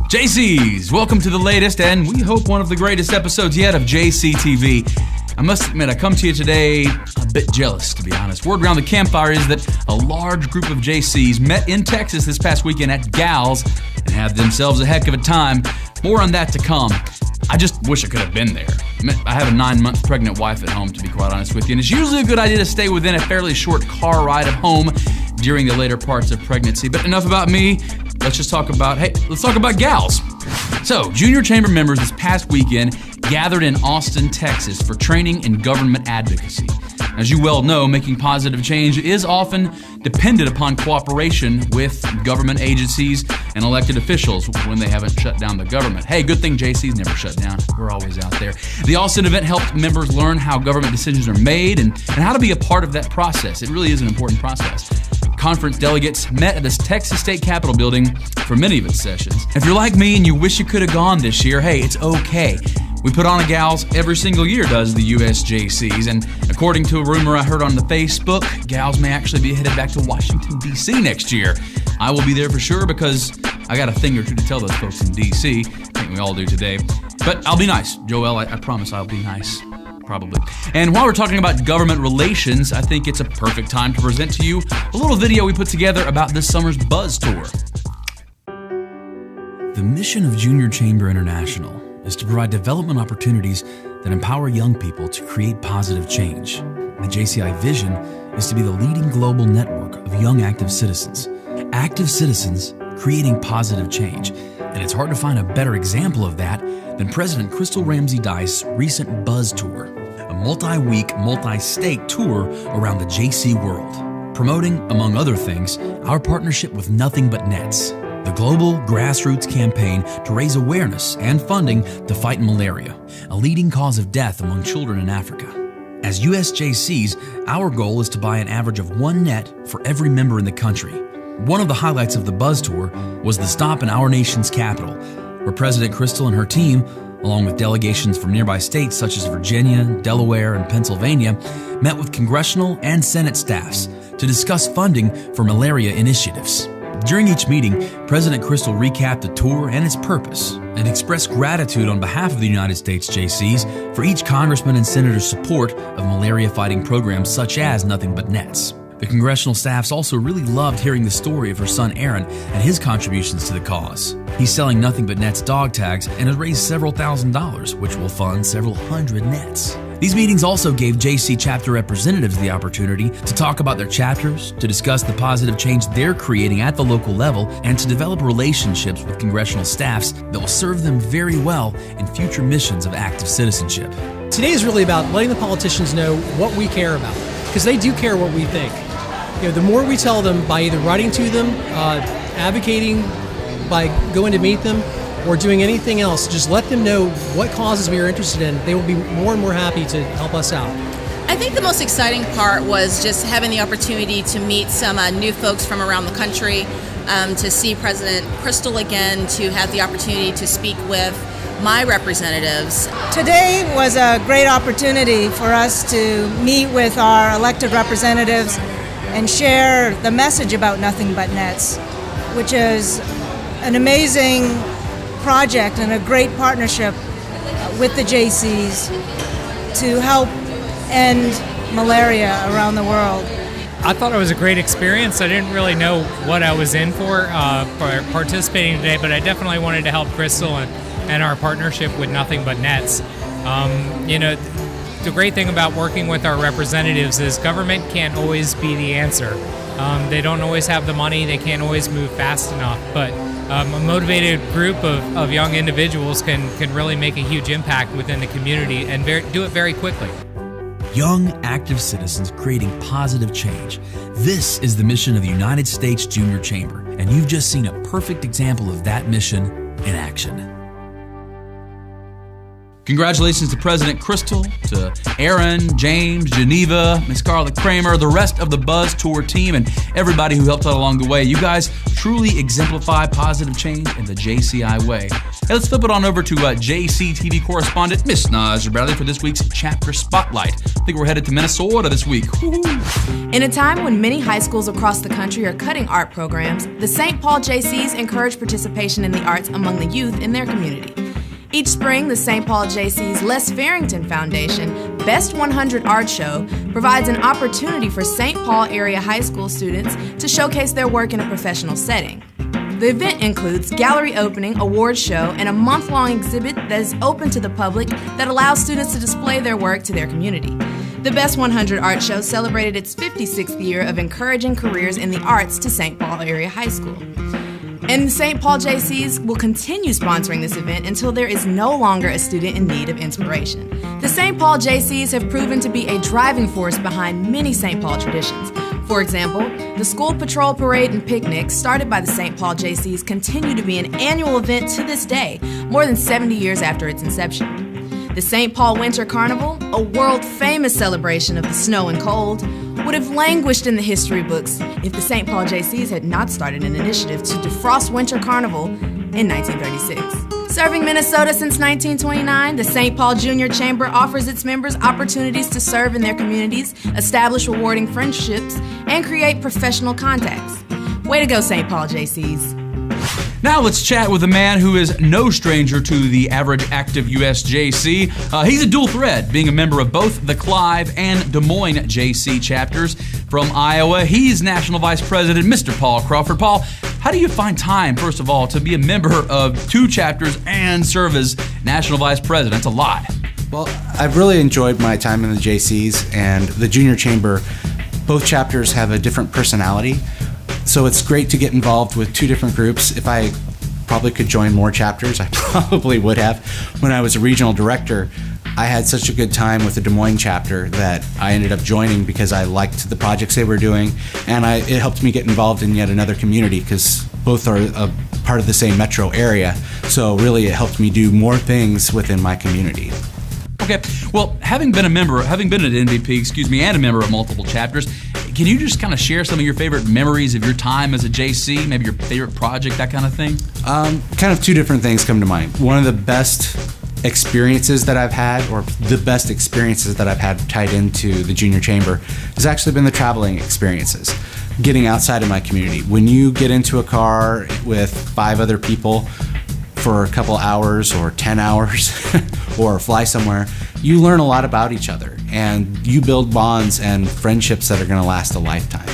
JCs, welcome to the latest and we hope one of the greatest episodes yet of JCTV. I must admit, I come to you today a bit jealous, to be honest. Word around the campfire is that a large group of JCs met in Texas this past weekend at Gals and had themselves a heck of a time. More on that to come. I just wish I could have been there. I have a 9-month pregnant wife at home, to be quite honest with you, and it's usually a good idea to stay within a fairly short car ride of home during the later parts of pregnancy. But enough about me. Let's talk about Gals. So, junior chamber members this past weekend gathered in Austin, Texas for training in government advocacy. As you well know, making positive change is often dependent upon cooperation with government agencies and elected officials when they haven't shut down the government. Hey, good thing JC's never shut down. We're always out there. The Austin event helped members learn how government decisions are made and how to be a part of that process. It really is an important process. Conference delegates met at this Texas State Capitol building for many of its sessions. If you're like me and you wish you could have gone this year, hey, it's okay. We put on a Gals every single year, does the USJCs, and according to a rumor I heard on the Facebook, Gals may actually be headed back to Washington, D.C. next year. I will be there for sure because I got a thing or two to tell those folks in D.C. I think we all do today. But I'll be nice, Joel. I promise I'll be nice. Probably. And while we're talking about government relations, I think it's a perfect time to present to you a little video we put together about this summer's BzzzTour. The mission of Junior Chamber International is to provide development opportunities that empower young people to create positive change. The JCI vision is to be the leading global network of young active citizens. Active citizens creating positive change. And it's hard to find a better example of that than President Crystal Ramsey Dice's recent BzzzTour, a multi-week, multi-state tour around the JC world, promoting, among other things, our partnership with Nothing But Nets, the global grassroots campaign to raise awareness and funding to fight malaria, a leading cause of death among children in Africa. As USJCs, our goal is to buy an average of 1 net for every member in the country. One of the highlights of the BzzzTour was the stop in our nation's capital, where President Crystal and her team, along with delegations from nearby states such as Virginia, Delaware, and Pennsylvania, met with congressional and Senate staffs to discuss funding for malaria initiatives. During each meeting, President Crystal recapped the tour and its purpose and expressed gratitude on behalf of the United States JCs for each congressman and senator's support of malaria-fighting programs such as Nothing But Nets. The congressional staffs also really loved hearing the story of her son Aaron and his contributions to the cause. He's selling Nothing But Nets dog tags and has raised several $1,000s, which will fund several hundred nets. These meetings also gave JC chapter representatives the opportunity to talk about their chapters, to discuss the positive change they're creating at the local level, and to develop relationships with congressional staffs that will serve them very well in future missions of active citizenship. Today is really about letting the politicians know what we care about, because they do care what we think. The more we tell them by either writing to them, advocating, by going to meet them, or doing anything else, just let them know what causes we are interested in. They will be more and more happy to help us out. I think the most exciting part was just having the opportunity to meet some new folks from around the country, to see President Crystal again, to have the opportunity to speak with my representatives. Today was a great opportunity for us to meet with our elected representatives and share the message about Nothing But Nets, which is an amazing project and a great partnership with the JCs to help end malaria around the world. I thought it was a great experience. I didn't really know what I was in for participating today, but I definitely wanted to help Crystal and our partnership with Nothing But Nets. The great thing about working with our representatives is government can't always be the answer. They don't always have the money, they can't always move fast enough, but a motivated group of young individuals can really make a huge impact within the community and do it very quickly. Young, active citizens creating positive change. This is the mission of the United States Junior Chamber, and you've just seen a perfect example of that mission in action. Congratulations to President Crystal, to Aaron, James, Geneva, Miss Carla Kramer, the rest of the BzzzTour team, and everybody who helped out along the way. You guys truly exemplify positive change in the JCI way. Hey, let's flip it on over to JCTV correspondent Miss Naja Bradley for this week's Chapter Spotlight. I think we're headed to Minnesota this week. Woo-hoo. In a time when many high schools across the country are cutting art programs, the St. Paul JCs encourage participation in the arts among the youth in their community. Each spring, the St. Paul JC's Les Farrington Foundation Best 100 Art Show provides an opportunity for St. Paul area high school students to showcase their work in a professional setting. The event includes gallery opening, award show, and a month-long exhibit that is open to the public that allows students to display their work to their community. The Best 100 Art Show celebrated its 56th year of encouraging careers in the arts to St. Paul area high school. And the St. Paul JCs will continue sponsoring this event until there is no longer a student in need of inspiration. The St. Paul JCs have proven to be a driving force behind many St. Paul traditions. For example, the school patrol parade and picnic started by the St. Paul JCs continue to be an annual event to this day, more than 70 years after its inception. The St. Paul Winter Carnival, a world-famous celebration of the snow and cold, would have languished in the history books if the St. Paul JCs had not started an initiative to defrost Winter Carnival in 1936. Serving Minnesota since 1929, the St. Paul Junior Chamber offers its members opportunities to serve in their communities, establish rewarding friendships, and create professional contacts. Way to go, St. Paul JCs. Now let's chat with a man who is no stranger to the average active USJC. He's a dual threat, being a member of both the Clive and Des Moines JC chapters. From Iowa, he's National Vice President, Mr. Paul Crawford. Paul, how do you find time, first of all, to be a member of two chapters and serve as National Vice President? That's a lot. Well, I've really enjoyed my time in the JCs and the Junior Chamber. Both chapters have a different personality. So it's great to get involved with two different groups. If I probably could join more chapters, I probably would have. When I was a regional director, I had such a good time with the Des Moines chapter that I ended up joining because I liked the projects they were doing, and it helped me get involved in yet another community because both are a part of the same metro area. So really it helped me do more things within my community. Okay, well, having been an MVP, and a member of multiple chapters, can you just kind of share some of your favorite memories of your time as a JC, maybe your favorite project, that kind of thing? Kind of two different things come to mind. One of the best experiences that I've had, or the best experiences that I've had tied into the Junior Chamber, has actually been the traveling experiences. Getting outside of my community. When you get into a car with 5 other people for a couple hours or 10 hours or fly somewhere, you learn a lot about each other and you build bonds and friendships that are going to last a lifetime.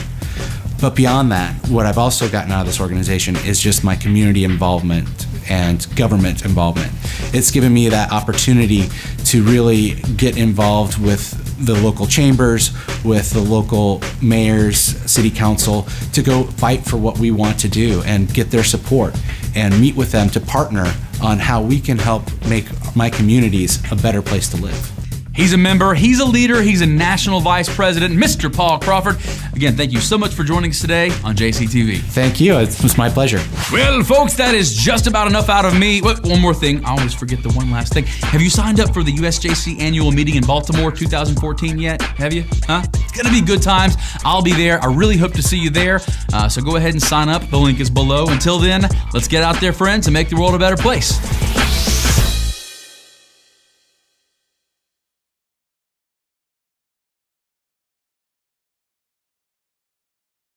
But beyond that, what I've also gotten out of this organization is just my community involvement and government involvement. It's given me that opportunity to really get involved with the local chambers, with the local mayors, city council, to go fight for what we want to do and get their support and meet with them to partner on how we can help make my communities a better place to live. He's a member, he's a leader, he's a National Vice President, Mr. Paul Crawford. Again, thank you so much for joining us today on JCTV. Thank you, it was my pleasure. Well, folks, that is just about enough out of me. One more thing, I always forget the one last thing. Have you signed up for the USJC annual meeting in Baltimore 2014 yet? Have you? It's gonna be good times. I'll be there. I really hope to see you there. So go ahead and sign up. The link is below. Until then, let's get out there, friends, and make the world a better place.